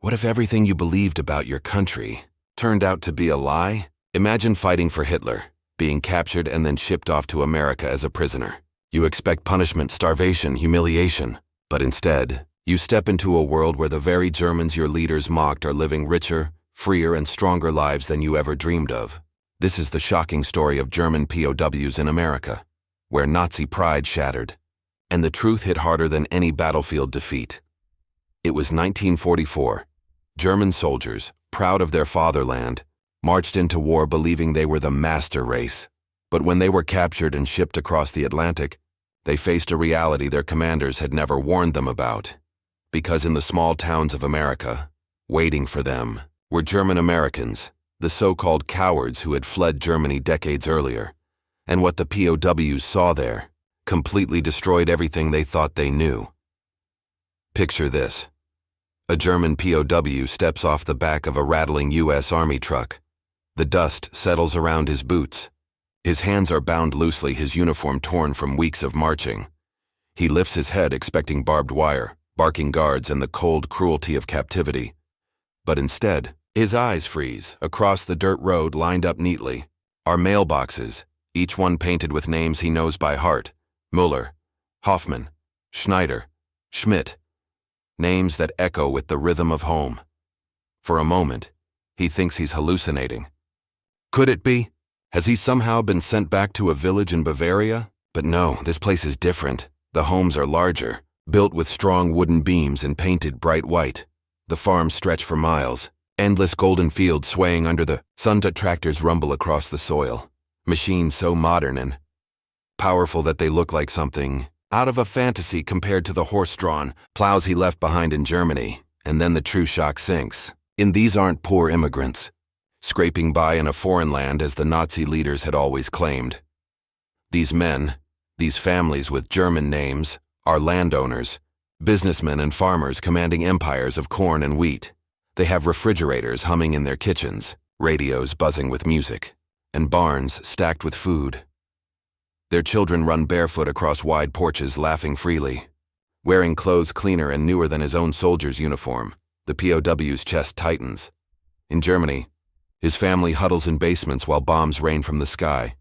What if everything you believed about your country turned out to be a lie? Imagine fighting for Hitler, being captured and then shipped off to America as a prisoner. You expect punishment, starvation, humiliation, but instead, you step into a world where the very Germans your leaders mocked are living richer, freer, and stronger lives than you ever dreamed of. This is the shocking story of German POWs in America, where Nazi pride shattered, and the truth hit harder than any battlefield defeat. It was 1944. German soldiers, proud of their fatherland, marched into war believing they were the master race. But when they were captured and shipped across the Atlantic, they faced a reality their commanders had never warned them about. Because in the small towns of America, waiting for them, were German Americans, the so-called cowards who had fled Germany decades earlier. And what the POWs saw there completely destroyed everything they thought they knew. Picture this. A German POW steps off the back of a rattling U.S. Army truck. The dust settles around his boots. His hands are bound loosely, his uniform torn from weeks of marching. He lifts his head expecting barbed wire, barking guards, and the cold cruelty of captivity. But instead, his eyes freeze. Across the dirt road lined up neatly are mailboxes, each one painted with names he knows by heart: Muller, Hoffman, Schneider, Schmidt. Names that echo with the rhythm of home. For a moment, he thinks he's hallucinating. Could it be? Has he somehow been sent back to a village in Bavaria? But no, this place is different. The homes are larger, built with strong wooden beams and painted bright white. The farms stretch for miles, endless golden fields swaying under the sun. Tractors rumble across the soil, machines so modern and powerful that they look like something out of a fantasy compared to the horse-drawn plows he left behind in Germany. And then the true shock sinks. These aren't poor immigrants, scraping by in a foreign land as the Nazi leaders had always claimed. These men, these families with German names, are landowners, businessmen and farmers commanding empires of corn and wheat. They have refrigerators humming in their kitchens, radios buzzing with music, and barns stacked with food. Their children run barefoot across wide porches, laughing freely. Wearing clothes cleaner and newer than his own soldier's uniform, the POW's chest tightens. In Germany, his family huddles in basements while bombs rain from the sky.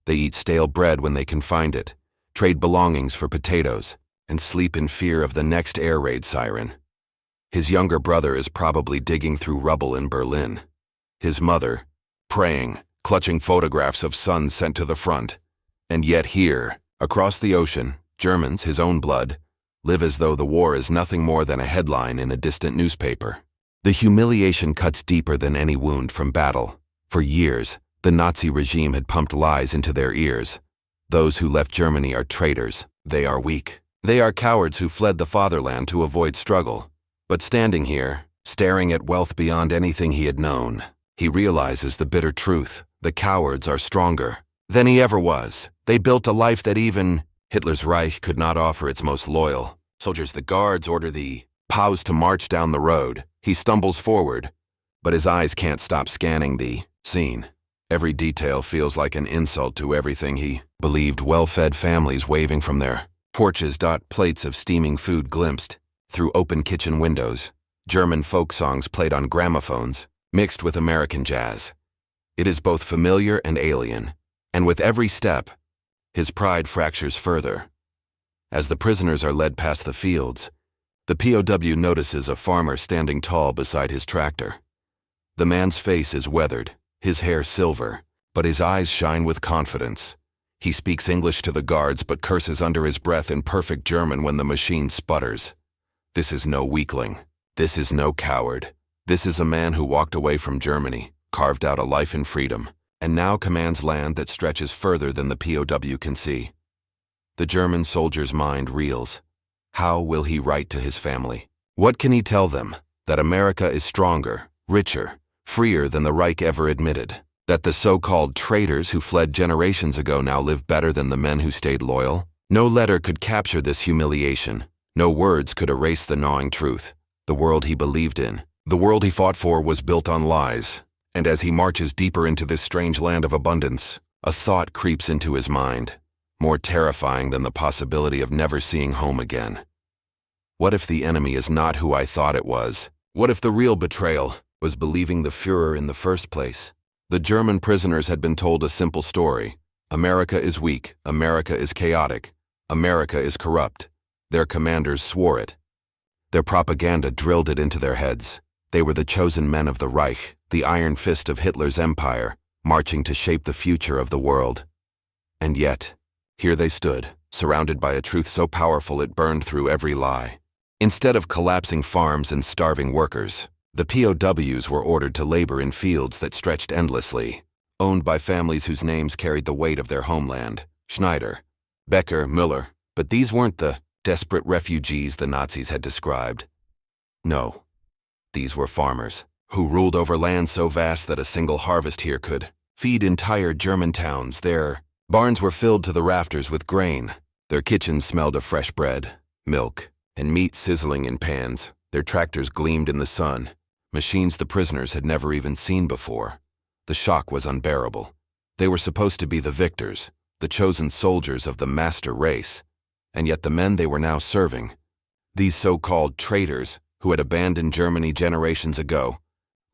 They eat stale bread when they can find it, trade belongings for potatoes, and sleep in fear of the next air raid siren. His younger brother is probably digging through rubble in Berlin. His mother, praying, clutching photographs of sons sent to the front. And yet here, across the ocean, Germans, his own blood, live as though the war is nothing more than a headline in a distant newspaper. The humiliation cuts deeper than any wound from battle. For years, the Nazi regime had pumped lies into their ears. Those who left Germany are traitors. They are weak. They are cowards who fled the fatherland to avoid struggle. But standing here, staring at wealth beyond anything he had known, he realizes the bitter truth. The cowards are stronger than he ever was. They built a life that even Hitler's Reich could not offer its most loyal soldiers. The guards order the POWs to march down the road. He stumbles forward, but his eyes can't stop scanning the scene. Every detail feels like an insult to everything he believed. Well-fed families waving from their porches. Plates of steaming food glimpsed through open kitchen windows. German folk songs played on gramophones, mixed with American jazz. It is both familiar and alien, and with every step, his pride fractures further. As the prisoners are led past the fields, the POW notices a farmer standing tall beside his tractor. The man's face is weathered, his hair silver, but his eyes shine with confidence. He speaks English to the guards but curses under his breath in perfect German when the machine sputters. This is no weakling. This is no coward. This is a man who walked away from Germany, carved out a life in freedom, and now commands land that stretches further than the POW can see. The German soldier's mind reels. How will he write to his family? What can he tell them? That America is stronger, richer, freer than the Reich ever admitted. That the so-called traitors who fled generations ago now live better than the men who stayed loyal? No letter could capture this humiliation. No words could erase the gnawing truth. The world he believed in, the world he fought for, was built on lies. And as he marches deeper into this strange land of abundance, a thought creeps into his mind, more terrifying than the possibility of never seeing home again. What if the enemy is not who I thought it was? What if the real betrayal was believing the Führer in the first place? The German prisoners had been told a simple story. America is weak, America is chaotic, America is corrupt. Their commanders swore it. Their propaganda drilled it into their heads. They were the chosen men of the Reich, the iron fist of Hitler's empire, marching to shape the future of the world. And yet, here they stood, surrounded by a truth so powerful it burned through every lie. Instead of collapsing farms and starving workers, the POWs were ordered to labor in fields that stretched endlessly, owned by families whose names carried the weight of their homeland: Schneider, Becker, Müller. But these weren't the desperate refugees the Nazis had described. No, these were farmers, who ruled over land so vast that a single harvest here could feed entire German towns. Their barns were filled to the rafters with grain. Their kitchens smelled of fresh bread, milk, and meat sizzling in pans. Their tractors gleamed in the sun, machines the prisoners had never even seen before. The shock was unbearable. They were supposed to be the victors, the chosen soldiers of the master race, and yet the men they were now serving, these so-called traitors who had abandoned Germany generations ago,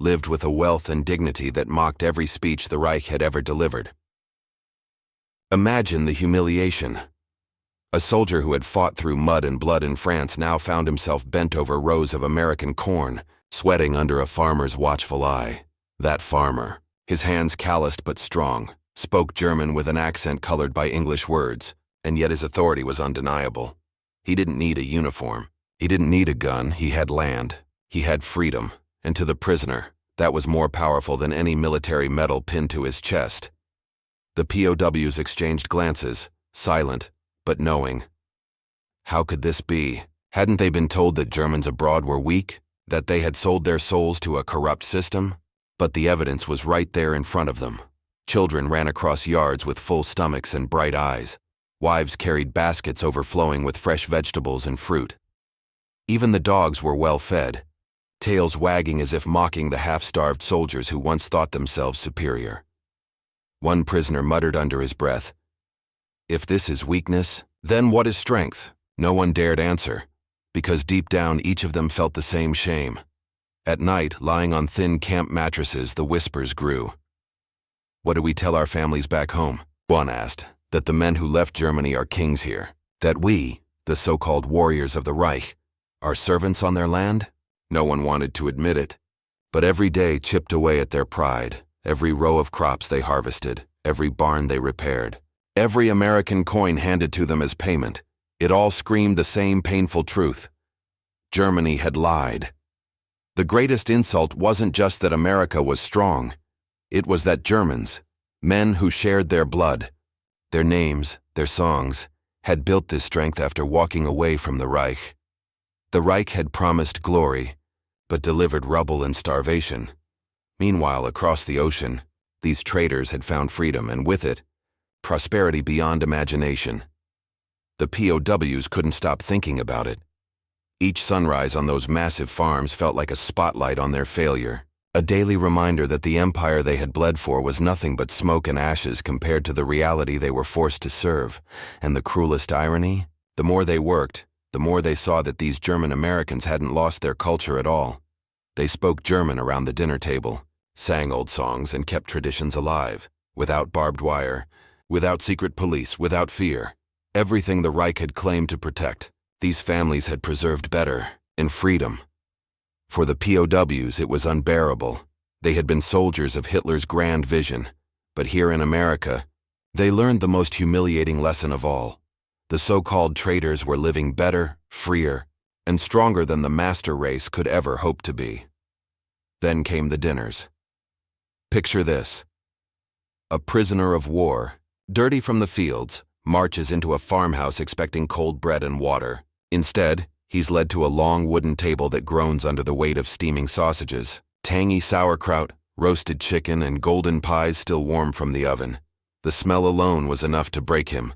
lived with a wealth and dignity that mocked every speech the Reich had ever delivered. Imagine the humiliation. A soldier who had fought through mud and blood in France now found himself bent over rows of American corn, sweating under a farmer's watchful eye. That farmer, his hands calloused but strong, spoke German with an accent colored by English words, and yet his authority was undeniable. He didn't need a uniform. He didn't need a gun. He had land. He had freedom. And to the prisoner, that was more powerful than any military medal pinned to his chest. The POWs exchanged glances, silent, but knowing. How could this be? Hadn't they been told that Germans abroad were weak? That they had sold their souls to a corrupt system? But the evidence was right there in front of them. Children ran across yards with full stomachs and bright eyes. Wives carried baskets overflowing with fresh vegetables and fruit. Even the dogs were well fed, tails wagging as if mocking the half-starved soldiers who once thought themselves superior. One prisoner muttered under his breath, "If this is weakness, then what is strength?" No one dared answer, because deep down each of them felt the same shame. At night, lying on thin camp mattresses, the whispers grew. "What do we tell our families back home?" One asked. That the men who left Germany are kings here. That we, the so-called warriors of the Reich, are servants on their land? No one wanted to admit it. But every day chipped away at their pride. Every row of crops they harvested, every barn they repaired, every American coin handed to them as payment. It all screamed the same painful truth. Germany had lied. The greatest insult wasn't just that America was strong. It was that Germans, men who shared their blood, their names, their songs, had built this strength after walking away from the Reich. The Reich had promised glory, but delivered rubble and starvation. Meanwhile, across the ocean, these traitors had found freedom, and with it, prosperity beyond imagination. The POWs couldn't stop thinking about it. Each sunrise on those massive farms felt like a spotlight on their failure. A daily reminder that the empire they had bled for was nothing but smoke and ashes compared to the reality they were forced to serve. And the cruelest irony? The more they worked, the more they saw that these German Americans hadn't lost their culture at all. They spoke German around the dinner table, sang old songs, and kept traditions alive, without barbed wire, without secret police, without fear. Everything the Reich had claimed to protect, these families had preserved better, in freedom. For the POWs, it was unbearable. They had been soldiers of Hitler's grand vision. But here in America, they learned the most humiliating lesson of all. The so-called traitors were living better, freer, and stronger than the master race could ever hope to be. Then came the dinners. Picture this. A prisoner of war, dirty from the fields, marches into a farmhouse expecting cold bread and water. Instead, he's led to a long wooden table that groans under the weight of steaming sausages, tangy sauerkraut, roasted chicken, and golden pies still warm from the oven. The smell alone was enough to break him.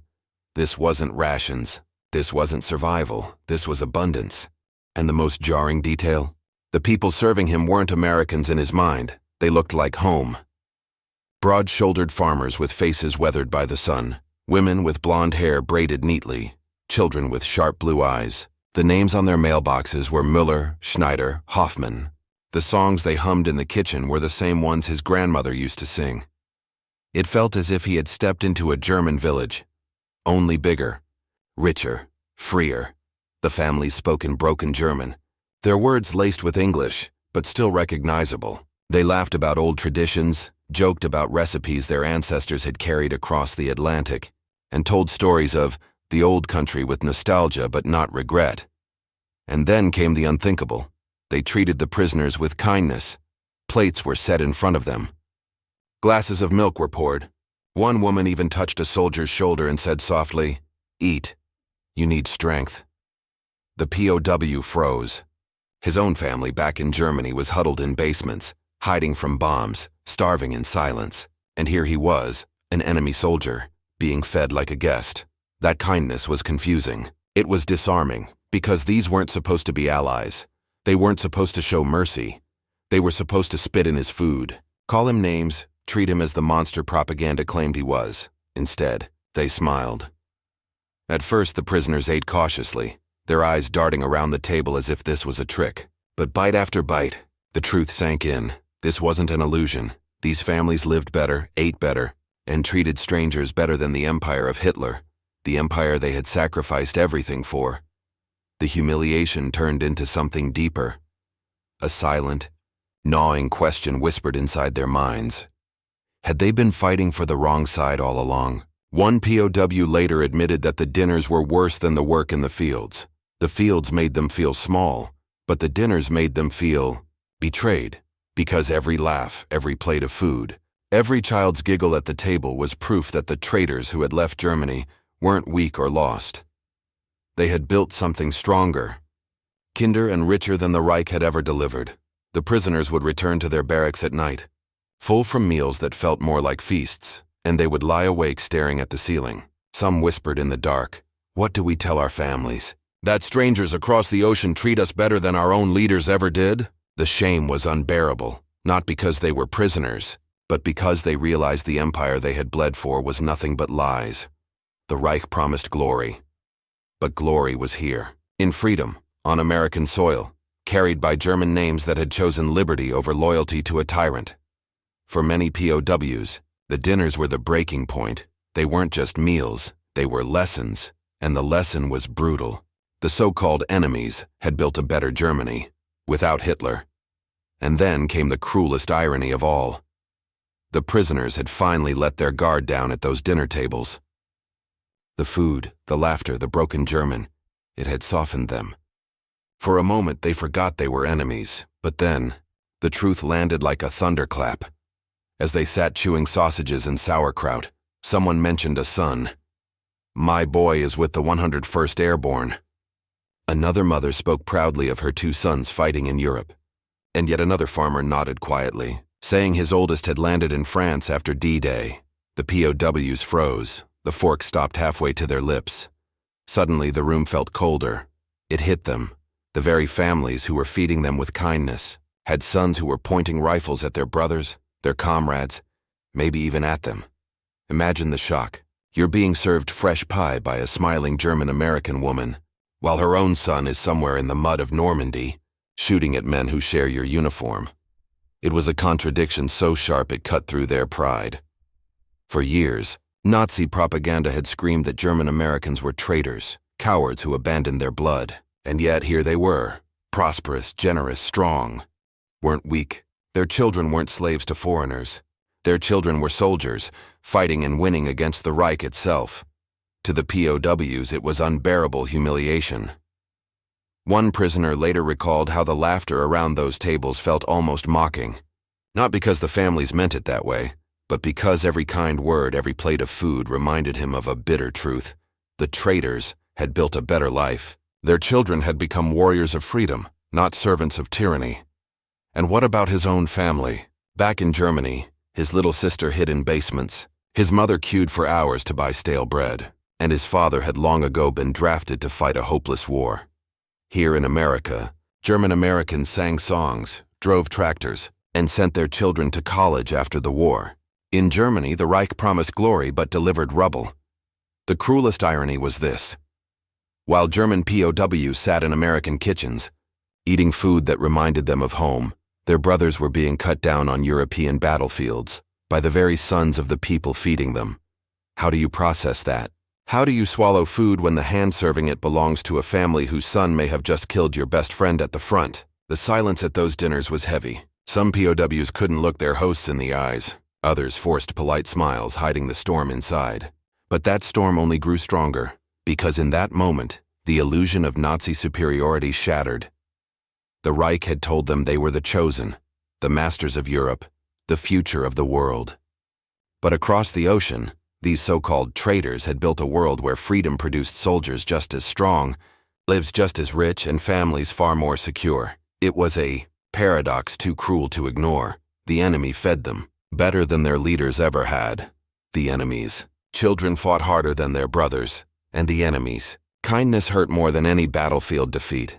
This wasn't rations. This wasn't survival. This was abundance. And the most jarring detail? The people serving him weren't Americans in his mind. They looked like home. Broad-shouldered farmers with faces weathered by the sun, women with blonde hair braided neatly, children with sharp blue eyes. The names on their mailboxes were Müller, Schneider, Hoffman, The songs they hummed in the kitchen were the same ones his grandmother used to sing. It felt as if he had stepped into a German village, only bigger, richer, freer. The family spoke in broken German, their words laced with English, but still recognizable. They laughed about old traditions, joked about recipes their ancestors had carried across the Atlantic, and told stories of the old country with nostalgia but not regret. And then came the unthinkable. They treated the prisoners with kindness. Plates were set in front of them. Glasses of milk were poured. One woman even touched a soldier's shoulder and said softly, "Eat. You need strength." The POW froze. His own family back in Germany was huddled in basements, hiding from bombs, starving in silence. And here he was, an enemy soldier, being fed like a guest. That kindness was confusing. It was disarming, because these weren't supposed to be allies. They weren't supposed to show mercy. They were supposed to spit in his food, call him names, treat him as the monster propaganda claimed he was. Instead, they smiled. At first, the prisoners ate cautiously, their eyes darting around the table as if this was a trick. But bite after bite, the truth sank in. This wasn't an illusion. These families lived better, ate better, and treated strangers better than the empire of Hitler, the empire they had sacrificed everything for. The humiliation turned into something deeper. A silent, gnawing question whispered inside their minds. Had they been fighting for the wrong side all along? One POW later admitted that the dinners were worse than the work in the fields. The fields made them feel small, but the dinners made them feel betrayed, because every laugh, every plate of food, every child's giggle at the table was proof that the traitors who had left Germany weren't weak or lost. They had built something stronger, kinder and richer than the Reich had ever delivered. The prisoners would return to their barracks at night, full from meals that felt more like feasts, and they would lie awake staring at the ceiling. Some whispered in the dark, "What do we tell our families? That strangers across the ocean treat us better than our own leaders ever did?" The shame was unbearable, not because they were prisoners, but because they realized the empire they had bled for was nothing but lies. The Reich promised glory. But glory was here, in freedom, on American soil, carried by German names that had chosen liberty over loyalty to a tyrant. For many POWs, the dinners were the breaking point. They weren't just meals, they were lessons, and the lesson was brutal. The so-called enemies had built a better Germany, without Hitler. And then came the cruelest irony of all. The prisoners had finally let their guard down at those dinner tables. The food, the laughter, the broken German, it had softened them. For a moment they forgot they were enemies, but then, the truth landed like a thunderclap. As they sat chewing sausages and sauerkraut, someone mentioned a son. "My boy is with the 101st Airborne." Another mother spoke proudly of her 2 sons fighting in Europe, and yet another farmer nodded quietly, saying his oldest had landed in France after D-Day. The POWs froze. The fork stopped halfway to their lips. Suddenly, the room felt colder. It hit them. The very families who were feeding them with kindness had sons who were pointing rifles at their brothers, their comrades, maybe even at them. Imagine the shock. You're being served fresh pie by a smiling German-American woman, while her own son is somewhere in the mud of Normandy, shooting at men who share your uniform. It was a contradiction so sharp it cut through their pride. For years, Nazi propaganda had screamed that German Americans were traitors, cowards who abandoned their blood. And yet here they were, prosperous, generous, strong. Weren't weak. Their children weren't slaves to foreigners. Their children were soldiers, fighting and winning against the Reich itself. To the POWs, it was unbearable humiliation. One prisoner later recalled how the laughter around those tables felt almost mocking. Not because the families meant it that way, but because every kind word, every plate of food reminded him of a bitter truth. The traitors had built a better life. Their children had become warriors of freedom, not servants of tyranny. And what about his own family? Back in Germany, his little sister hid in basements. His mother queued for hours to buy stale bread, and his father had long ago been drafted to fight a hopeless war. Here in America, German Americans sang songs, drove tractors, and sent their children to college after the war. In Germany, the Reich promised glory but delivered rubble. The cruelest irony was this. While German POWs sat in American kitchens, eating food that reminded them of home, Their brothers were being cut down on European battlefields by the very sons of the people feeding them. How do you process that? How do you swallow food when the hand serving it belongs to a family whose son may have just killed your best friend at the front? The silence at those dinners was heavy. Some POWs couldn't look their hosts in the eyes. Others forced polite smiles, hiding the storm inside. But that storm only grew stronger, because in that moment, the illusion of Nazi superiority shattered. The Reich had told them they were the chosen, the masters of Europe, the future of the world. But across the ocean, these so-called traitors had built a world where freedom produced soldiers just as strong, lives just as rich, and families far more secure. It was a paradox too cruel to ignore. The enemy fed them, better than their leaders ever had. The enemies. Children fought harder than their brothers, and the enemies. Kindness hurt more than any battlefield defeat.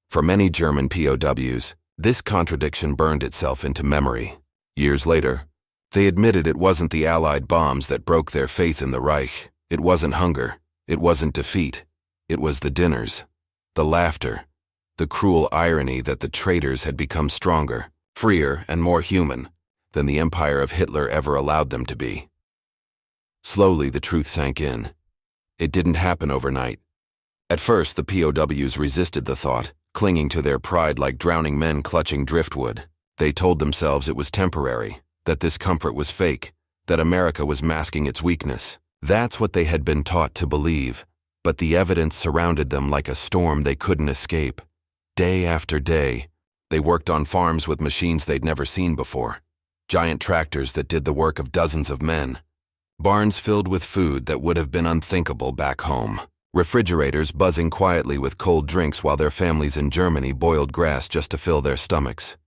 For many German POWs, this contradiction burned itself into memory. Years later, they admitted it wasn't the Allied bombs that broke their faith in the Reich. It wasn't hunger. It wasn't defeat. It was the dinners, the laughter, the cruel irony that the traitors had become stronger, freer, and more human than the empire of Hitler ever allowed them to be. Slowly, the truth sank in. It didn't happen overnight. At first, the POWs resisted the thought, clinging to their pride like drowning men clutching driftwood. They told themselves it was temporary, that this comfort was fake, that America was masking its weakness. That's what they had been taught to believe, but the evidence surrounded them like a storm they couldn't escape. Day after day, they worked on farms with machines they'd never seen before, giant tractors that did the work of dozens of men, barns filled with food that would have been unthinkable back home, refrigerators buzzing quietly with cold drinks while their families in Germany boiled grass just to fill their stomachs.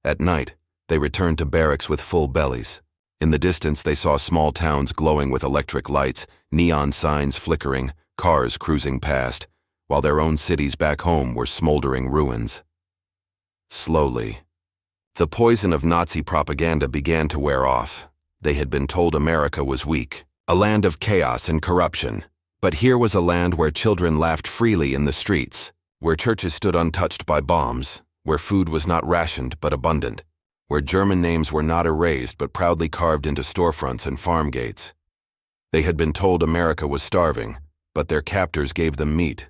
At night, they returned to barracks with full bellies. In the distance, they saw small towns glowing with electric lights, neon signs flickering, cars cruising past, while their own cities back home were smoldering ruins. Slowly, the poison of Nazi propaganda began to wear off. They had been told America was weak, a land of chaos and corruption. But here was a land where children laughed freely in the streets, where churches stood untouched by bombs, where food was not rationed but abundant, where German names were not erased but proudly carved into storefronts and farm gates. They had been told America was starving, but their captors gave them meat,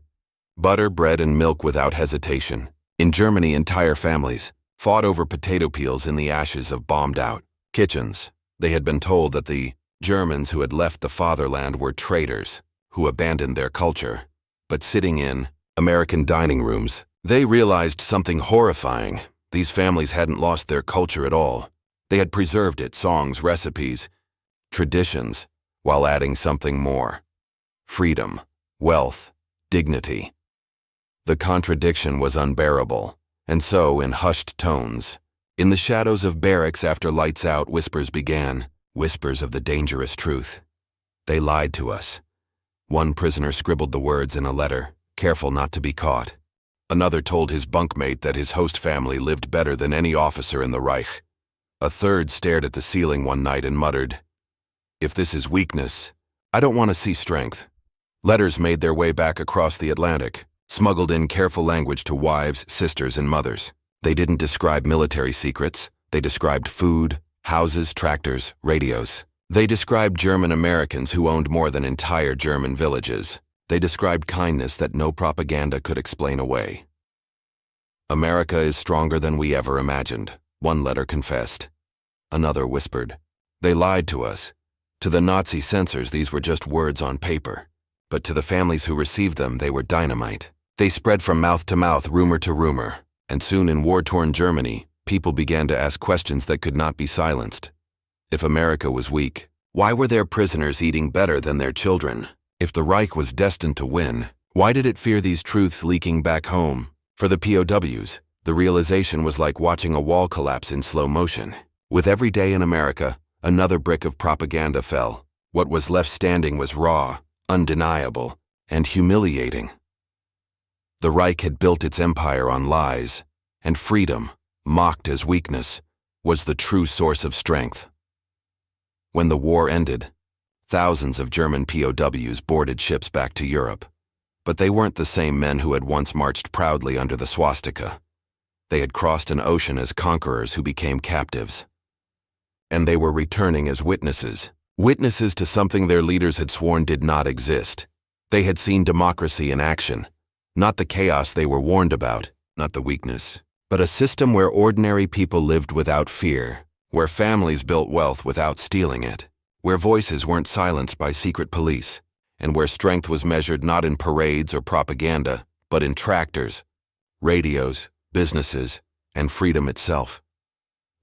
butter, bread, and milk without hesitation. In Germany, entire families fought over potato peels in the ashes of bombed-out kitchens. They had been told that the Germans who had left the fatherland were traitors, who abandoned their culture. But sitting in American dining rooms, they realized something horrifying. These families hadn't lost their culture at all. They had preserved it, songs, recipes, traditions, while adding something more: freedom, wealth, dignity. The contradiction was unbearable, and so, in hushed tones, in the shadows of barracks after lights out, whispers began, whispers of the dangerous truth. They lied to us. One prisoner scribbled the words in a letter, careful not to be caught. Another told his bunkmate that his host family lived better than any officer in the Reich. A third stared at the ceiling one night and muttered, "If this is weakness, I don't want to see strength." Letters made their way back across the Atlantic, smuggled in careful language to wives, sisters, and mothers. They didn't describe military secrets. They described food, houses, tractors, radios. They described German Americans who owned more than entire German villages. They described kindness that no propaganda could explain away. "America is stronger than we ever imagined," one letter confessed. Another whispered, "They lied to us." To the Nazi censors, these were just words on paper. But to the families who received them, they were dynamite. They spread from mouth to mouth, rumor to rumor. And soon in war-torn Germany, people began to ask questions that could not be silenced. If America was weak, why were their prisoners eating better than their children? If the Reich was destined to win, why did it fear these truths leaking back home? For the POWs, the realization was like watching a wall collapse in slow motion. With every day in America, another brick of propaganda fell. What was left standing was raw, undeniable, and humiliating. The Reich had built its empire on lies, and freedom, mocked as weakness, was the true source of strength. When the war ended, thousands of German POWs boarded ships back to Europe. But they weren't the same men who had once marched proudly under the swastika. They had crossed an ocean as conquerors who became captives. And they were returning as witnesses. Witnesses to something their leaders had sworn did not exist. They had seen democracy in action. Not the chaos they were warned about, not the weakness, but a system where ordinary people lived without fear, where families built wealth without stealing it, where voices weren't silenced by secret police, and where strength was measured not in parades or propaganda, but in tractors, radios, businesses, and freedom itself.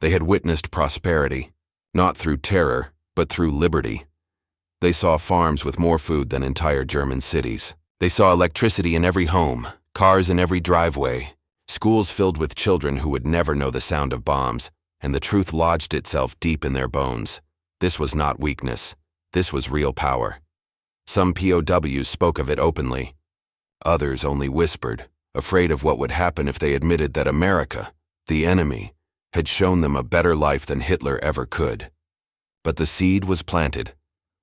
They had witnessed prosperity, not through terror, but through liberty. They saw farms with more food than entire German cities. They saw electricity in every home, cars in every driveway, schools filled with children who would never know the sound of bombs, and the truth lodged itself deep in their bones. This was not weakness. This was real power. Some POWs spoke of it openly. Others only whispered, afraid of what would happen if they admitted that America, the enemy, had shown them a better life than Hitler ever could. But the seed was planted.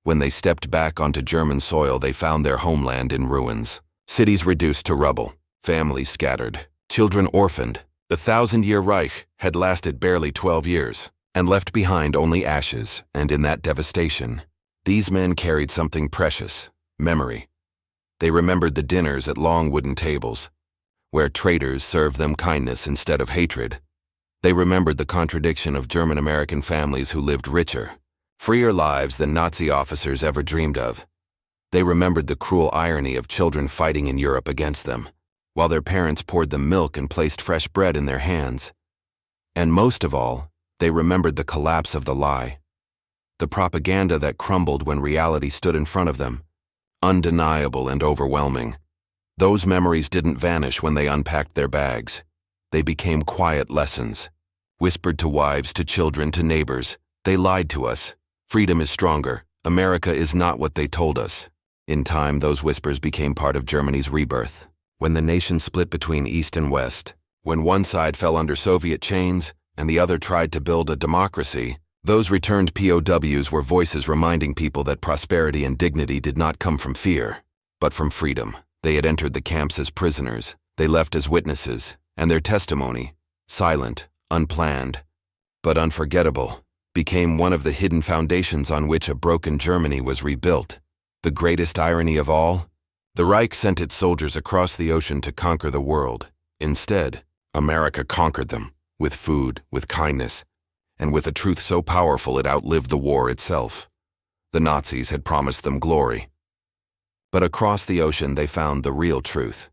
When they stepped back onto German soil, they found their homeland in ruins. Cities reduced to rubble, families scattered, children orphaned. The 1,000-year Reich had lasted barely 12 years and left behind only ashes, and in that devastation, these men carried something precious, memory. They remembered the dinners at long wooden tables, where traitors served them kindness instead of hatred. They remembered the contradiction of German-American families who lived richer, freer lives than Nazi officers ever dreamed of. They remembered the cruel irony of children fighting in Europe against them, while their parents poured them milk and placed fresh bread in their hands. And most of all, they remembered the collapse of the lie, the propaganda that crumbled when reality stood in front of them, undeniable and overwhelming. Those memories didn't vanish when they unpacked their bags. They became quiet lessons, whispered to wives, to children, to neighbors. They lied to us. Freedom is stronger. America is not what they told us. In time, those whispers became part of Germany's rebirth. When the nation split between East and West, when one side fell under Soviet chains and the other tried to build a democracy, those returned POWs were voices reminding people that prosperity and dignity did not come from fear, but from freedom. They had entered the camps as prisoners. They left as witnesses, and their testimony, silent, unplanned, but unforgettable, became one of the hidden foundations on which a broken Germany was rebuilt. The greatest irony of all? The Reich sent its soldiers across the ocean to conquer the world. Instead, America conquered them, with food, with kindness, and with a truth so powerful it outlived the war itself. The Nazis had promised them glory. But across the ocean they found the real truth,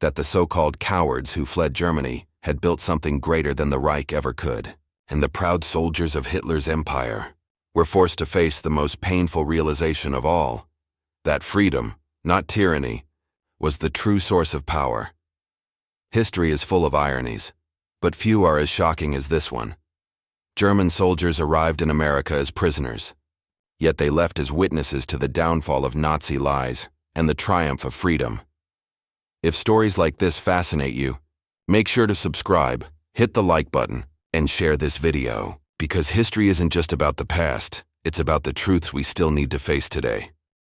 that the so-called cowards who fled Germany had built something greater than the Reich ever could. And the proud soldiers of Hitler's empire were forced to face the most painful realization of all, that freedom, not tyranny, was the true source of power. History is full of ironies, but few are as shocking as this one. German soldiers arrived in America as prisoners, yet they left as witnesses to the downfall of Nazi lies and the triumph of freedom. If stories like this fascinate you, make sure to subscribe, hit the like button, and share this video, because history isn't just about the past, it's about the truths we still need to face today.